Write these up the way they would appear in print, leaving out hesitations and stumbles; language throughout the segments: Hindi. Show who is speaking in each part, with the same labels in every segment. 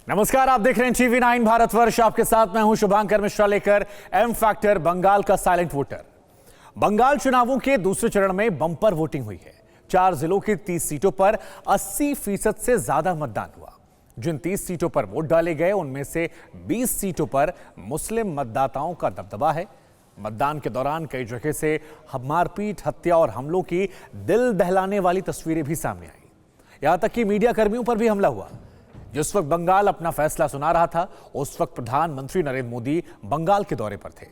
Speaker 1: नमस्कार, आप देख रहे हैं TV9 भारतवर्ष। आपके साथ मैं हूं शुभांकर मिश्रा, लेकर एम फैक्टर बंगाल का साइलेंट वोटर। बंगाल चुनावों के दूसरे चरण में बम्पर वोटिंग हुई है। 4 जिलों की 30 सीटों पर 80% से ज्यादा मतदान हुआ। जिन 30 सीटों पर वोट डाले गए उनमें से 20 सीटों पर मुस्लिम मतदाताओं का दबदबा है। मतदान के दौरान कई जगह से मारपीट, हत्या और हमलों की दिल दहलाने वाली तस्वीरें भी सामने आई। यहां तक कि मीडिया कर्मियों पर भी हमला हुआ। जिस वक्त बंगाल अपना फैसला सुना रहा था, उस वक्त प्रधानमंत्री नरेंद्र मोदी बंगाल के दौरे पर थे।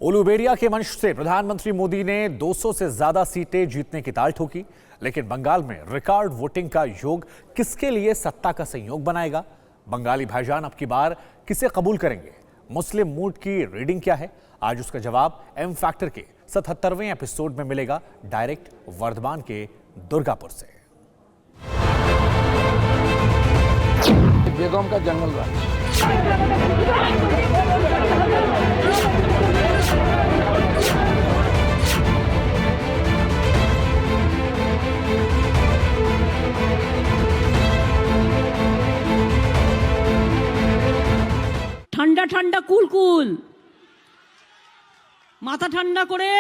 Speaker 1: उलुबेरिया के मंच से प्रधानमंत्री मोदी ने 200 से ज्यादा सीटें जीतने की ताल ठोकी। लेकिन बंगाल में रिकॉर्ड वोटिंग का योग किसके लिए सत्ता का संयोग बनाएगा? बंगाली भाईजान अब की बार किसे कबूल करेंगे? मुस्लिम मूड की रीडिंग क्या है? आज उसका जवाब एम फैक्टर के 77वें एपिसोड में मिलेगा, डायरेक्ट वर्धमान के दुर्गापुर से।
Speaker 2: बेगम का जंगल राज।
Speaker 3: ঠান্ডা ঠান্ডা কুলকুল মাথা ঠান্ডা করে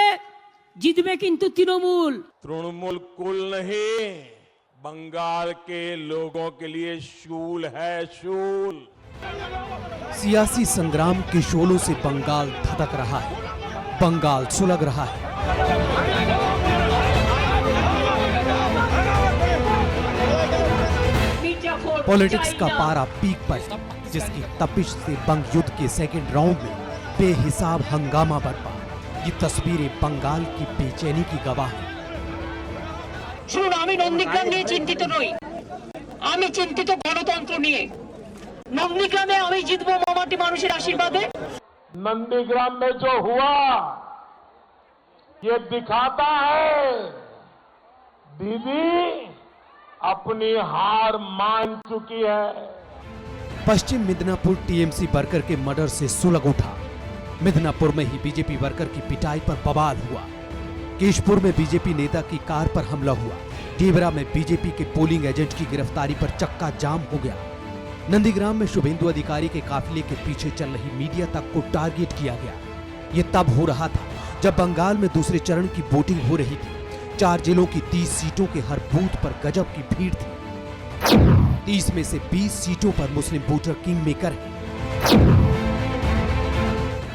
Speaker 3: জিতবে কিন্তু তৃণমূল।
Speaker 4: तृणमूल कुल नहीं, बंगाल के लोगों के लिए शूल है, शूल।
Speaker 5: सियासी संग्राम के शोलों से बंगाल धधक रहा है, बंगाल सुलग रहा है। पॉलिटिक्स का पारा पीक पर है, जिसकी तपिश से बंग युद्ध के सेकंड राउंड में बेहिसाब हंगामा बरपा। ये तस्वीरें बंगाल की बेचैनी की गवाह हैं।
Speaker 6: শুনুন, আমি নন্দীগ্রাম নিয়ে চিন্তিত নই, আমি চিন্তিত গণতন্ত্র নিয়ে। নন্দীগ্রামে আমি জিতবো মামাটি মানুষের আশীর্বাদে।
Speaker 4: नंदीग्राम में जो हुआ ये दिखाता है दीदी अपनी हार मान चुकी है।
Speaker 5: पश्चिम मिदनापुर टीएमसी वर्कर के मर्डर से सुलग उठा। मिदनापुर में ही बीजेपी वर्कर की पिटाई पर बवाल हुआ। केशपुर में बीजेपी नेता की कार पर हमला हुआ। डेबरा में बीजेपी के पोलिंग एजेंट की गिरफ्तारी पर चक्का जाम हो गया। नंदीग्राम में शुभेंदु अधिकारी के काफिले के पीछे चल रही मीडिया तक को टारगेट किया गया। ये तब हो रहा था जब बंगाल में दूसरे चरण की वोटिंग हो रही थी। 4 जिलों की 30 सीटों के हर बूथ पर गजब की भीड़ थी। 30 में से 20 सीटों पर मुस्लिम वोटर किंग मेकर है।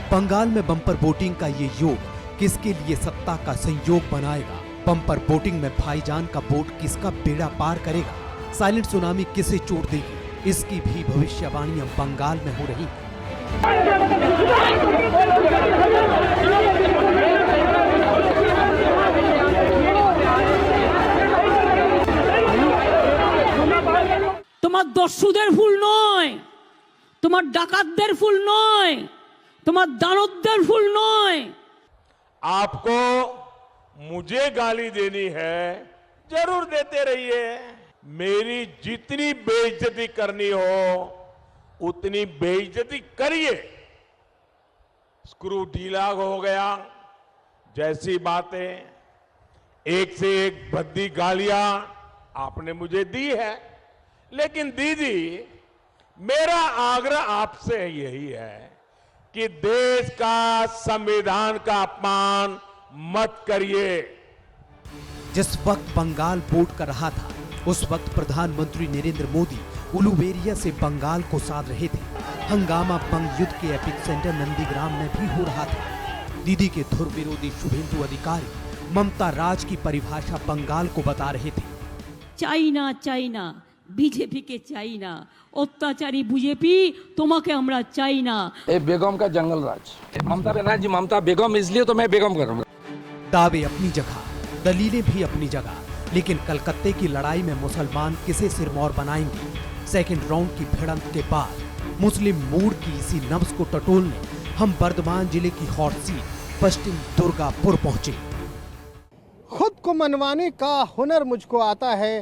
Speaker 5: बंगाल में बम्पर वोटिंग का ये योग किसके लिए सत्ता का संयोग बनाएगा? बम्पर वोटिंग में भाईजान का वोट किसका बेड़ा पार करेगा? साइलेंट सुनामी किसे चोट देगी? इसकी भी भविष्यवाणियां बंगाल में हो रही हैं।
Speaker 3: তোমার দস্যুদের ফুল নয়, তোমার ডাকাতদের ফুল নয়, তোমার দানবদের ফুল নয়।
Speaker 4: आपको मुझे गाली देनी है, जरूर देते रहिए। मेरी जितनी बेइज्जती करनी हो उतनी बेइज्जती करिए। स्क्रू ढीला हो गया जैसी बातें, एक से एक भद्दी गालियां आपने मुझे दी है। लेकिन दीदी, मेरा आग्रह आपसे यही है कि देश का संविधान का अपमान मत करिए।
Speaker 5: जिस वक्त बंगाल वोट कर रहा था, उस वक्त प्रधानमंत्री नरेंद्र मोदी उलुबेरिया से बंगाल को साध रहे थे। हंगामा बंग युद्ध के एपिक सेंटर नंदीग्राम में भी हो रहा था। दीदी के धुर विरोधी शुभेंदु अधिकारी ममता राज की परिभाषा बंगाल को बता रहे थे।
Speaker 3: চাইনা চাইনা বিজেপিকে চাইনা, অত্যাচারী বিজেপি তোমাকে আমরা চাইনা।
Speaker 2: ये बेगम का जंगल राज। ममता बनर्जी ममता बेगम, इसलिए तो मैं बेगम कर रहा हूँ।
Speaker 5: दावे अपनी जगह, दलीलें भी अपनी जगह, लेकिन कलकत्ते की लड़ाई में मुसलमान किसे सिरमौर बनाएंगे? सेकंड राउंड की भिड़ंत के बाद मुस्लिम मूड की इसी नब्ज को टटोलने हम वर्धमान जिले की हॉट सीट पश्चिम दुर्गापुर पहुंचे।
Speaker 7: खुद को मनवाने का हुनर मुझको आता है,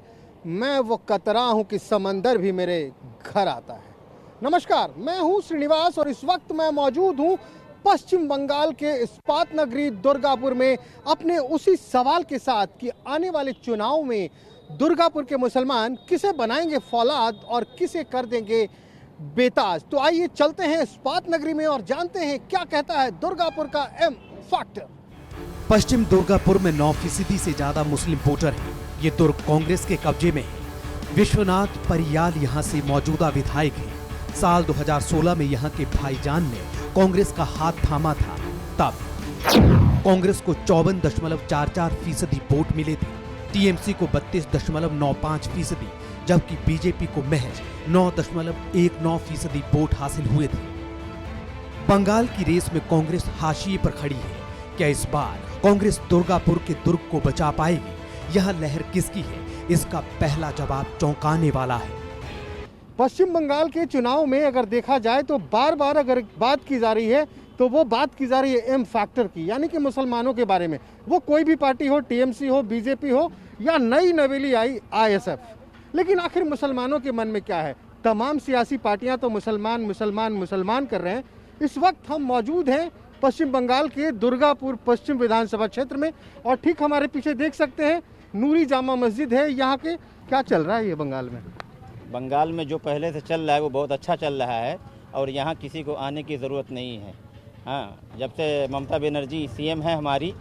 Speaker 7: मैं वो कतरा हूँ कि समंदर भी मेरे घर आता है। नमस्कार, मैं हूँ श्रीनिवास और इस वक्त मैं मौजूद हूँ पश्चिम बंगाल के इस्पात नगरी दुर्गापुर में अपने उसी सवाल के साथ कि आने वाले चुनाव में दुर्गापुर के मुसलमान किसे बनाएंगे फौलाद और किसे कर देंगे बेताज। तो आइए चलते हैं इस्पात नगरी में और जानते हैं क्या कहता है दुर्गापुर का एम फैक्टर।
Speaker 5: पश्चिम दुर्गापुर में 9% से ज्यादा मुस्लिम वोटर हैं। ये दुर्ग कांग्रेस के कब्जे में है। विश्वनाथ परियाल यहाँ से मौजूदा विधायक हैं। साल 2016 में यहाँ के भाईजान ने कांग्रेस का हाथ थामा था। तब कांग्रेस को 54.44% वोट मिले थे, टीएमसी को 32.95%, जबकि बीजेपी को महज 9.19% वोट हासिल हुए थे। बंगाल की रेस में कांग्रेस हाशिए पर खड़ी है। क्या इस बार कांग्रेस दुर्गापुर के दुर्ग को बचा पाएगी? यह लहर किसकी है? इसका पहला जवाब चौंकाने वाला है।
Speaker 7: पश्चिम बंगाल के चुनाव में अगर देखा जाए तो बार बार अगर बात की जा रही है तो वो बात की जा रही है एम फैक्टर की, यानी कि मुसलमानों के बारे में। वो कोई भी पार्टी हो, टीएमसी हो, बीजेपी हो या नई नवेली आई आईएसएफ। लेकिन आखिर मुसलमानों के मन में क्या है? तमाम सियासी पार्टियां तो मुसलमान मुसलमान मुसलमान कर रहे हैं। इस वक्त हम मौजूद हैं पश्चिम बंगाल के दुर्गापुर पश्चिम विधानसभा क्षेत्र में और ठीक हमारे पीछे देख सकते हैं नूरी जामा मस्जिद है। यहाँ के क्या चल रहा है ये बंगाल में?
Speaker 8: बंगाल में जो पहले से चल रहा है वो बहुत अच्छा चल रहा है और यहाँ किसी को आने की ज़रूरत नहीं है। हाँ, जब से ममता बनर्जी सीएम है हमारी,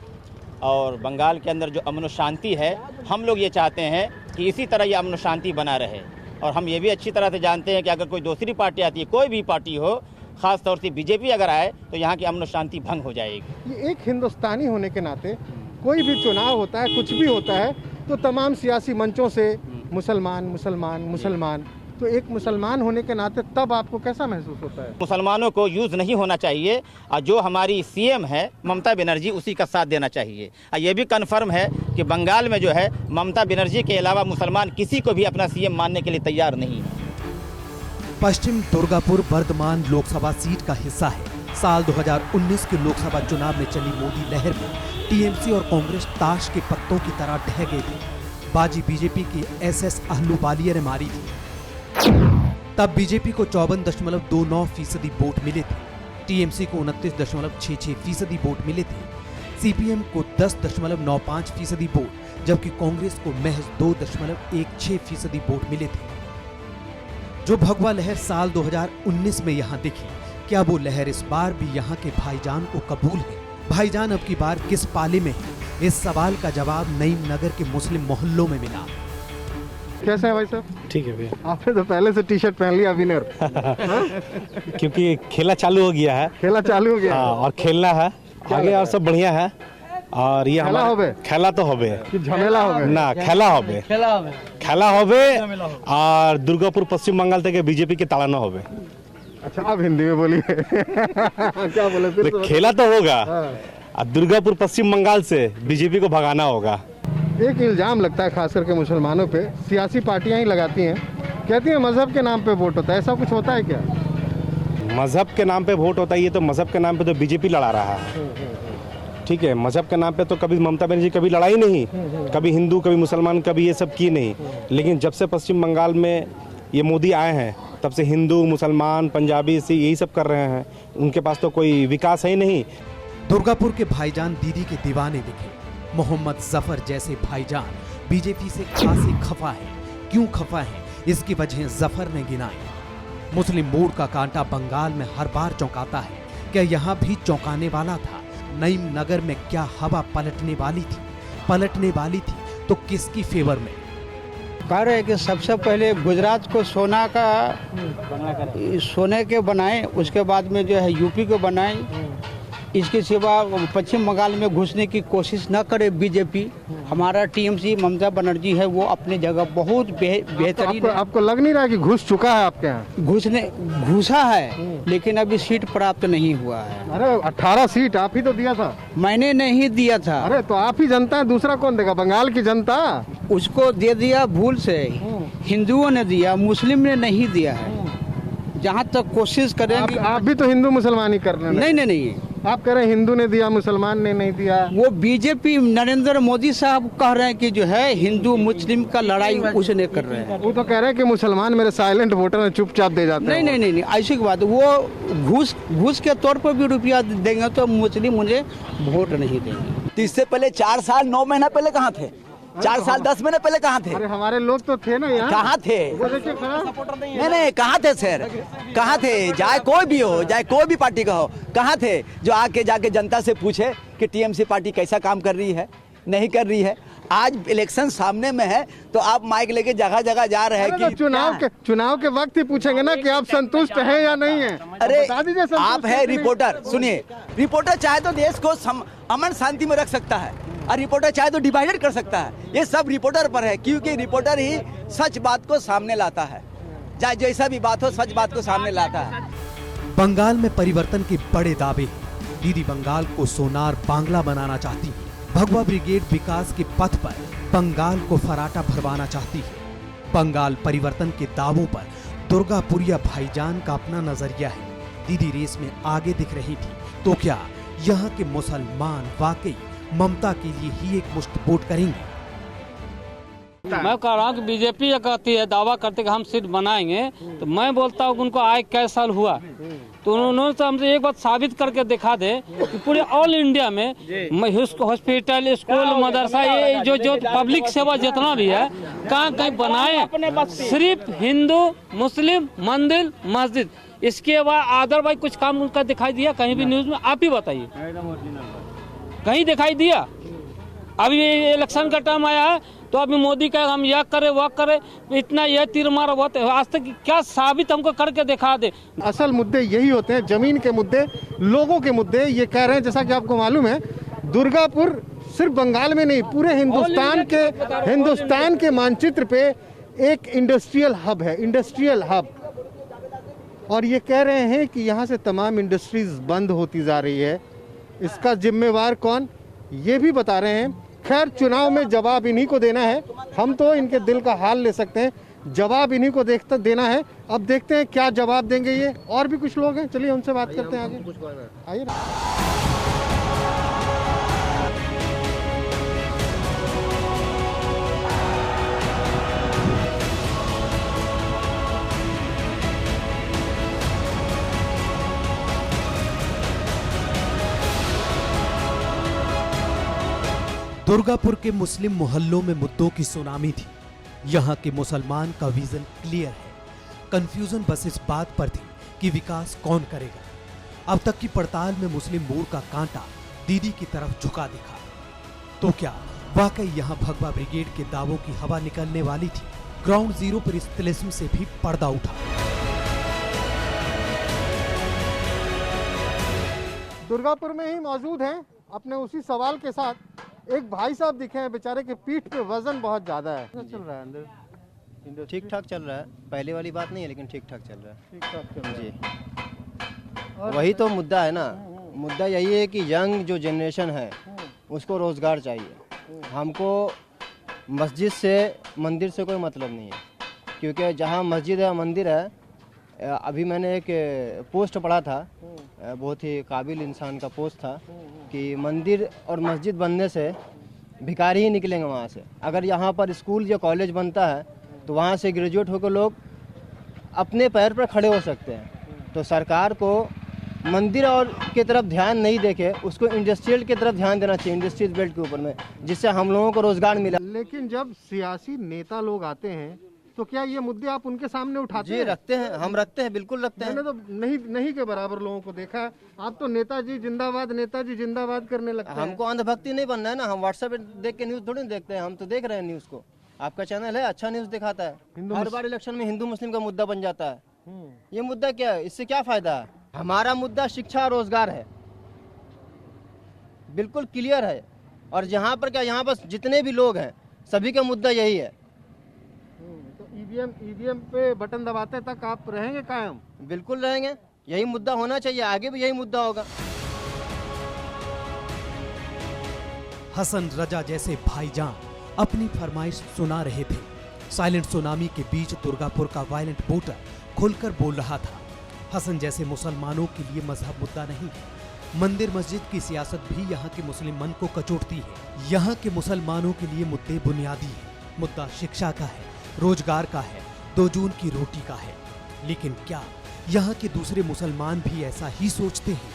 Speaker 8: और बंगाल के अंदर जो अमन शांति है, हम लोग ये चाहते हैं कि इसी तरह ये अमन शांति बना रहे। और हम ये भी अच्छी तरह से जानते हैं कि अगर कोई दूसरी पार्टी आती है, कोई भी पार्टी हो, ख़ास तौर से बीजेपी अगर आए, तो यहाँ की अमन शांति भंग हो जाएगी।
Speaker 7: ये एक हिंदुस्तानी होने के नाते कोई भी चुनाव होता है, कुछ भी होता है, तो तमाम सियासी मंचों से मुसलमान मुसलमान मुसलमान, तो एक मुसलमान होने के नाते तब आपको कैसा महसूस होता है?
Speaker 8: मुसलमानों को यूज़ नहीं होना चाहिए और जो हमारी सीएम है ममता बनर्जी, उसी का साथ देना चाहिए। ये भी कन्फर्म है कि बंगाल में जो है ममता बनर्जी के अलावा मुसलमान किसी को भी अपना सीएम मानने के लिए तैयार नहीं है।
Speaker 5: पश्चिम दुर्गापुर वर्धमान लोकसभा सीट का हिस्सा है। साल 2019 के लोकसभा चुनाव में चली मोदी लहर में टीएमसी और कांग्रेस ताश के पत्तों की तरह ढह गए थे। बाजी बीजेपी की एसएस अहलूवालिया ने मारी थी। तब बीजेपी को 54.29% वोट मिले थे, टीएमसी को 29.66% वोट मिले थे, सीपीएम को 10.95% वोट, जबकि कांग्रेस को महज 2.16% वोट मिले थे। जो भगवा लहर साल 2019 में यहाँ दिखी, क्या वो लहर इस बार भी यहाँ के भाईजान को कबूल है? भाईजान अब की बार किस पाले में है? इस सवाल का जवाब नईम नगर के मुस्लिम मोहल्लों में मिला।
Speaker 7: कैसे है भाई साहब?
Speaker 9: ठीक है भैया।
Speaker 7: आपने तो पहले से टी शर्ट पहन लिया विनर।
Speaker 9: क्योंकि खेला चालू हो गया है।
Speaker 7: खेला चालू हो गया
Speaker 9: हाँ, और खेलना है आगे और सब बढ़िया है। और ये
Speaker 7: खेला होबे?
Speaker 9: खेला तो होबे
Speaker 7: कि झमेला होबे
Speaker 9: ना, खेला होबे और दुर्गापुर पश्चिम बंगाल तक बीजेपी के ताड़ा न होबे।
Speaker 7: अच्छा, आप हिंदी में बोलिए। क्या बोले फिर?
Speaker 9: तो खेला तो होगा और दुर्गापुर पश्चिम बंगाल से बीजेपी को भगाना होगा।
Speaker 7: एक इल्जाम लगता है खास करके मुसलमानों पे, सियासी पार्टियां ही लगाती हैं, कहती हैं मजहब के नाम पे वोट होता है। ऐसा कुछ होता है क्या?
Speaker 9: मजहब के नाम पे वोट होता है, ये तो मजहब के नाम पे तो बीजेपी लड़ा रहा है। ठीक है, मजहब के नाम पे तो कभी ममता बनर्जी कभी लड़ाई नहीं, कभी हिंदू कभी मुसलमान कभी ये सब की नहीं। लेकिन जब से पश्चिम बंगाल में ये मोदी आए हैं, तब से हिंदू मुसलमान पंजाबी से यही सब कर रहे हैं। उनके पास तो कोई विकास है ही नहीं।
Speaker 5: दुर्गापुर के भाईजान दीदी के दीवाने दिखे। मोहम्मद जफर जैसे भाईजान बीजेपी से खासे खफा है। क्यों खफा है, इसकी वजह जफर ने गिनाई। मुस्लिम वोट का कांटा बंगाल में हर बार चौंकाता है। क्या यहाँ भी चौंकाने वाला था? नईम नगर में क्या हवा पलटने वाली थी? पलटने वाली थी तो किसकी फेवर में?
Speaker 10: कह रहे कि सबसे पहले गुजरात को सोने के बनाए, उसके बाद में जो है यूपी को बनाए। इसके सिवा पश्चिम बंगाल में घुसने की कोशिश न करे बीजेपी। हमारा टीएमसी ममता बनर्जी है, वो अपनी जगह बहुत बेहतरीन।
Speaker 7: आपको लग नहीं रहा कि घुस चुका है आपके यहाँ?
Speaker 10: घुसा है, लेकिन अभी सीट प्राप्त नहीं हुआ है।
Speaker 7: अरे 18 सीट आप ही तो दिया था।
Speaker 10: मैंने नहीं दिया था।
Speaker 7: अरे तो आप ही जनता है, दूसरा कौन देगा? बंगाल की जनता
Speaker 10: उसको दे दिया भूल से। हिंदुओं ने दिया, मुस्लिम ने नहीं दिया है। जहाँ तक कोशिश करेंगे।
Speaker 7: आप भी तो हिंदू मुसलमान ही कर रहे हैं।
Speaker 10: नहीं,
Speaker 7: आप कह रहे हैं हिंदू ने दिया मुसलमान ने नहीं दिया।
Speaker 10: वो बीजेपी नरेंद्र मोदी साहब कह रहे हैं कि जो है हिंदू मुस्लिम का लड़ाई उसने कर रहे हैं।
Speaker 7: वो तो कह रहे हैं कि मुसलमान मेरे साइलेंट वोटर हैं, चुपचाप दे जाते हैं।
Speaker 10: नहीं, ऐसी की बात। वो घूस के तौर पर भी रुपया देंगे तो मुस्लिम मुझे वोट नहीं देंगे।
Speaker 11: तो इससे पहले 4 साल 9 महीना पहले कहाँ थे? 4 साल 10 महीने पहले कहाँ थे?
Speaker 7: अरे हमारे लोग तो थे ना यहाँ।
Speaker 11: कहाँ थे?
Speaker 7: वो देखिए खड़ा।
Speaker 11: नहीं कहाँ थे सर? कहाँ थे? चाहे कोई भी हो, चाहे कोई भी पार्टी का हो, कहाँ थे जो आके जाके जनता से पूछे कि टीएमसी पार्टी कैसा काम कर रही है, नहीं कर रही है? आज इलेक्शन सामने में है तो आप माइक लेके जगह जगह जा रहे हैं कि
Speaker 7: चुनाव के वक्त ही पूछेंगे ना कि आप संतुष्ट हैं या नहीं है।
Speaker 11: अरे
Speaker 7: बता दीजिए
Speaker 11: आप है रिपोर्टर, सुनिए, रिपोर्टर चाहे तो देश को अमन शांति में रख सकता है और रिपोर्टर चाहे तो डिवाइडेड कर सकता है। ये सब रिपोर्टर पर है, क्योंकि रिपोर्टर ही सच बात को सामने लाता है, चाहे जैसा भी बात हो सच बात को सामने लाता है।
Speaker 5: बंगाल में परिवर्तन के बड़े दावे। दीदी बंगाल को सोनार बांग्ला बनाना चाहती है। भगवा ब्रिगेड विकास के पथ पर बंगाल को फराटा भरवाना चाहती है। बंगाल परिवर्तन के दावों पर दुर्गापुरिया भाईजान का अपना नजरिया है। दीदी रेस में आगे दिख रही थी, तो क्या यहाँ के मुसलमान वाकई ममता के लिए ही एक मुश्त वोट करेंगे?
Speaker 12: मैं कह रहा हूँ कि बीजेपी ये कहती है, दावा करते कि हम सीट बनाएंगे, तो मैं बोलता हूँ कि उनको आए कैसा साल हुआ, तो उन्होंने तो हमसे एक बात साबित करके दिखा दे कि पूरे ऑल इंडिया में हॉस्पिटल, स्कूल, मदरसा, ये जो पब्लिक सेवा जितना भी है कहाँ कहीं बनाए। सिर्फ हिंदू मुस्लिम मंदिर मस्जिद, इसके बाद अदरवाइज कुछ काम उनका दिखाई दिया कहीं भी न्यूज में? आप ही बताइए, कहीं दिखाई दिया? अभी इलेक्शन का टाइम आया है तो अभी मोदी का हम यह करे वह करे, इतना यह तीर मारा बहुत है, आज तक क्या साबित हमको करके दिखा दे।
Speaker 7: असल मुद्दे यही होते हैं, जमीन के मुद्दे, लोगों के मुद्दे। ये कह रहे हैं, जैसा कि आपको मालूम है, दुर्गापुर सिर्फ बंगाल में नहीं, पूरे हिंदुस्तान के मानचित्र पे एक इंडस्ट्रियल हब है, इंडस्ट्रियल हब। और ये कह रहे हैं कि यहाँ से तमाम इंडस्ट्रीज बंद होती जा रही है। इसका जिम्मेवार कौन, ये भी बता रहे हैं। खैर, चुनाव में जवाब इन्हीं को देना है। हम तो इनके दिल का हाल ले सकते हैं, जवाब इन्हीं को देना है। अब देखते हैं क्या जवाब देंगे ये। और भी कुछ लोग हैं, चलिए उनसे बात करते हैं आगे। आइए ना।
Speaker 5: दुर्गापुर के मुस्लिम मोहल्लों में मुद्दों की सुनामी थी। यहाँ के मुसलमान का विजन क्लियर है। कंफ्यूजन बस इस बात पर थी कि विकास कौन करेगा। अब तक की पड़ताल में मुस्लिम मोड़ का कांटा दीदी की तरफ झुका दिखा। तो क्या वाकई यहाँ भगवा ब्रिगेड के दावों की हवा निकलने वाली थी? ग्राउंड जीरो पर इस तिलिस्म से भी पर्दा उठा।
Speaker 7: दुर्गापुर में ही मौजूद हैं अपने उसी सवाल के साथ। एक भाई साहब दिखे हैं, बेचारे के पीठ पे वजन बहुत ज्यादा है। चल रहा है अंदर?
Speaker 8: ठीक ठाक चल रहा है, पहले वाली बात नहीं है, लेकिन ठीक ठाक चल रहा है।
Speaker 7: ठीक ठाक चल रहा है
Speaker 8: जी। वही तो मुद्दा है ना, मुद्दा यही है कि यंग जो जनरेशन है उसको रोजगार चाहिए। हमको मस्जिद से मंदिर से कोई मतलब नहीं है, क्योंकि जहाँ मस्जिद है मंदिर है। अभी मैंने एक पोस्ट पढ़ा था, बहुत ही काबिल इंसान का पोस्ट था, कि मंदिर और मस्जिद बनने से भिखारी ही निकलेंगे वहाँ से। अगर यहाँ पर स्कूल या कॉलेज बनता है तो वहाँ से ग्रेजुएट होकर लोग अपने पैर पर खड़े हो सकते हैं। तो सरकार को मंदिर और की तरफ ध्यान नहीं देके उसको इंडस्ट्रियल की तरफ ध्यान देना चाहिए, इंडस्ट्रियल बेल्ट के ऊपर में, जिससे हम लोगों को रोजगार मिला।
Speaker 7: लेकिन जब सियासी नेता लोग आते हैं तो क्या ये मुद्दे आप उनके सामने उठाते हैं?
Speaker 8: रखते हैं, हम रखते हैं, बिल्कुल रखते हैं।
Speaker 7: मैंने तो नहीं के बराबर लोगों को देखा है। आप तो नेताजी जिंदाबाद करने लगते हैं।
Speaker 8: हमको अंधभक्ति नहीं बनना है ना, हम व्हाट्सएप पे देख के न्यूज थोड़ी देखते हैं, हम तो देख रहे हैं न्यूज को। आपका चैनल है, अच्छा न्यूज दिखाता है। हर बार इलेक्शन में हिंदू मुस्लिम का मुद्दा बन जाता है। ये मुद्दा क्या है, इससे क्या फायदा है? हमारा मुद्दा शिक्षा और रोजगार है, बिल्कुल क्लियर है। और यहाँ पर क्या, यहाँ बस जितने भी लोग हैं सभी का मुद्दा यही है।
Speaker 7: ईवीएम पे बटन दबाते तक आप रहेंगे कायम?
Speaker 8: बिल्कुल रहेंगे, यही मुद्दा होना चाहिए, आगे भी यही मुद्दा होगा।
Speaker 5: हसन रजा जैसे भाईजान अपनी फरमाइश सुना रहे थे। साइलेंट सुनामी के बीच दुर्गापुर का वायलेंट वोटर खुलकर बोल रहा था। हसन जैसे मुसलमानों के लिए मजहब मुद्दा नहीं है। मंदिर मस्जिद की सियासत भी यहाँ के मुस्लिम मन को कचोटती है। यहाँ के मुसलमानों के लिए मुद्दे बुनियादी है। मुद्दा शिक्षा का है, रोजगार का है, 2 जून की रोटी का है। लेकिन क्या यहाँ के दूसरे मुसलमान भी ऐसा ही सोचते हैं?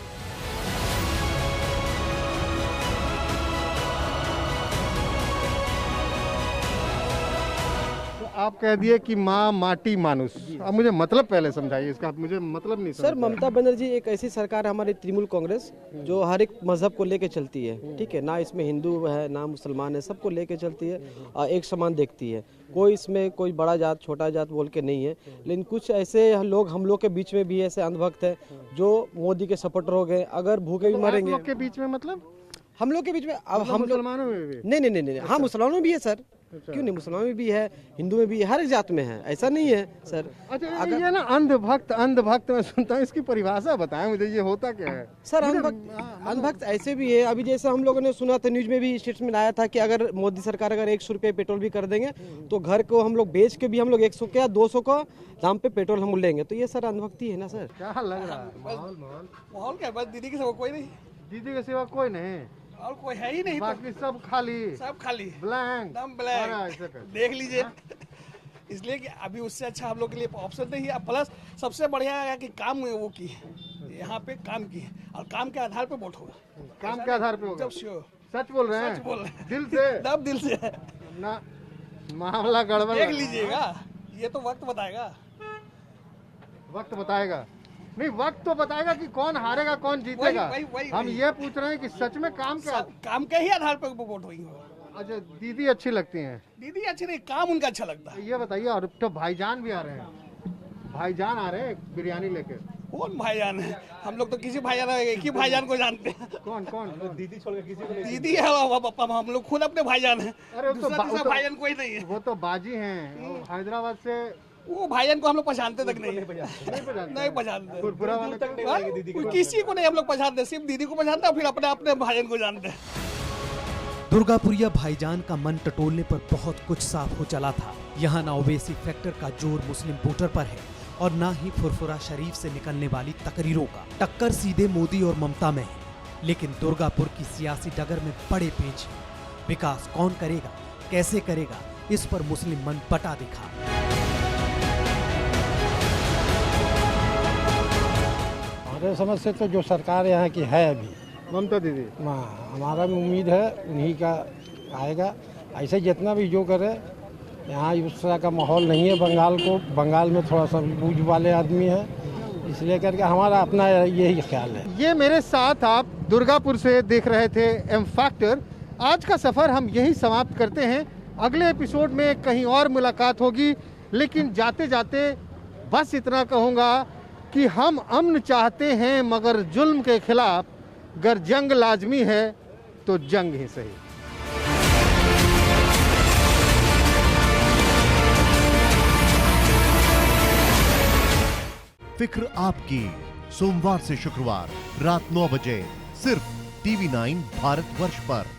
Speaker 7: आप कह दिए कि माँ माटी मानुस, अब मुझे मतलब पहले समझाइए इसका, मुझे मतलब नहीं
Speaker 13: सर।
Speaker 7: समझ
Speaker 13: ममता बनर्जी एक ऐसी सरकार है हमारी तृणमूल कांग्रेस जो हर एक मजहब को लेके चलती है, ठीक है ना, इसमें हिंदू है ना मुसलमान है, सबको लेके चलती है और एक समान देखती है। कोई इसमें कोई बड़ा जात छोटा जात बोल के नहीं है। लेकिन कुछ ऐसे लोग हम लोग के बीच में भी ऐसे अंधभक्त है जो मोदी के सपोर्टर हो गए, अगर भूखे भी मरेंगे।
Speaker 7: आप लोग के बीच में मतलब
Speaker 13: हम लोग के बीच में, अब हम
Speaker 7: मुसलमानों में भी?
Speaker 13: नहीं, हाँ मुसलमानों में भी है सर, क्यों नहीं, मुसलमान में भी है, हिंदू में भी है, हर एक जात में है, ऐसा नहीं है सर।
Speaker 7: अच्छा, ये ना अंधभक्त मैं सुनता हूँ, इसकी परिभाषा बताएं मुझे, ये होता क्या है?
Speaker 13: सर अंधभक्त ऐसे भी है, अभी जैसे हम लोगों ने सुना था, न्यूज में भी स्टेटमेंट आया था कि अगर मोदी सरकार अगर 100 रुपये पेट्रोल भी कर देंगे तो घर को हम लोग बेच के भी हम लोग 100 का 200 का दाम पे पेट्रोल हम लेंगे, तो ये सर अंधभक्ति है ना सर।
Speaker 7: क्या लग रहा है
Speaker 2: माहौल क्या, बस दीदी के सिवा कोई नहीं,
Speaker 7: दीदी के सिवा कोई नहीं,
Speaker 2: और कोई है ही नहीं,
Speaker 7: बाकी सब खाली ब्लैंक
Speaker 2: एकदम ब्लैक, देख लीजिए। इसलिए कि अभी उससे अच्छा हम लोग के लिए ऑप्शन नहीं है। प्लस सबसे बढ़िया है कि काम वो की है, यहाँ पे काम की है, और काम के आधार पे वोट होगा।
Speaker 7: काम के आधार पे होगा?
Speaker 2: जब श्योर
Speaker 7: सच बोल रहे हैं?
Speaker 2: सच बोल रहे हैं,
Speaker 7: दिल से?
Speaker 2: दब दिल से
Speaker 7: ना मामला गड़बड़
Speaker 2: देख लीजिएगा, ये तो वक्त बताएगा।
Speaker 7: वक्त बताएगा? नहीं, वक्त तो बताएगा कि कौन हारेगा कौन जीतेगा। हम ये पूछ रहे हैं कि सच में काम
Speaker 2: के ही आधार पर वोट होगी।
Speaker 7: अच्छा, दीदी अच्छी लगती हैं?
Speaker 2: दीदी अच्छी नहीं, काम उनका अच्छा लगता है।
Speaker 7: ये बताइए, और तो भाईजान भी आ रहे हैं, भाईजान आ रहे हैं बिरयानी लेके।
Speaker 2: कौन भाईजान है? हम लोग तो किसी भाईजान, एक ही भाईजान को जानते हैं।
Speaker 7: कौन? दीदी छोड़ के किसी को नहीं?
Speaker 2: दीदी है पापा, हम लोग खुद अपने भाईजान हैं।
Speaker 7: अरे
Speaker 2: दूसरा भाईजान कोई नहीं है,
Speaker 7: वो तो बाजी हैं, हैदराबाद से।
Speaker 2: वो भाईजान को हम लोग पहचानते तक नहीं पहचानते, किसी को नहीं हम लोग पहचानते, सिर्फ दीदी को पहचानते और फिर अपने अपने भाईजान को जानते हैं।
Speaker 5: दुर्गापुरिया भाईजान का मन टटोलने पर बहुत कुछ साफ हो चला था। यहाँ ना ओवैसी फैक्टर का जोर मुस्लिम वोटर पर है और ना ही फुरफुरा शरीफ से निकलने वाली तकरीरों का। टक्कर सीधे मोदी और ममता में है, लेकिन दुर्गापुर की सियासी डगर में बड़े पेच है। विकास कौन करेगा, कैसे करेगा, इस पर मुस्लिम मन बटा दिखा।
Speaker 10: हमारे समझ से तो जो सरकार यहाँ की है अभी,
Speaker 7: ममता दीदी,
Speaker 10: हमारा भी उम्मीद है उन्हीं का आएगा। ऐसे जितना भी जो करे, यहाँ उस तरह का माहौल नहीं है। बंगाल में थोड़ा सा बूझ वाले आदमी है, इसलिए करके हमारा अपना यही ख्याल है।
Speaker 7: ये मेरे साथ आप दुर्गापुर से देख रहे थे एम फैक्टर। आज का सफ़र हम यही समाप्त करते हैं, अगले एपिसोड में कहीं और मुलाकात होगी। लेकिन जाते जाते बस इतना कहूँगा कि हम अमन चाहते हैं, मगर जुल्म के खिलाफ अगर जंग लाजमी है तो जंग ही सही।
Speaker 14: फिक्र आपकी, सोमवार से शुक्रवार रात 9 बजे सिर्फ TV9 भारतवर्ष पर।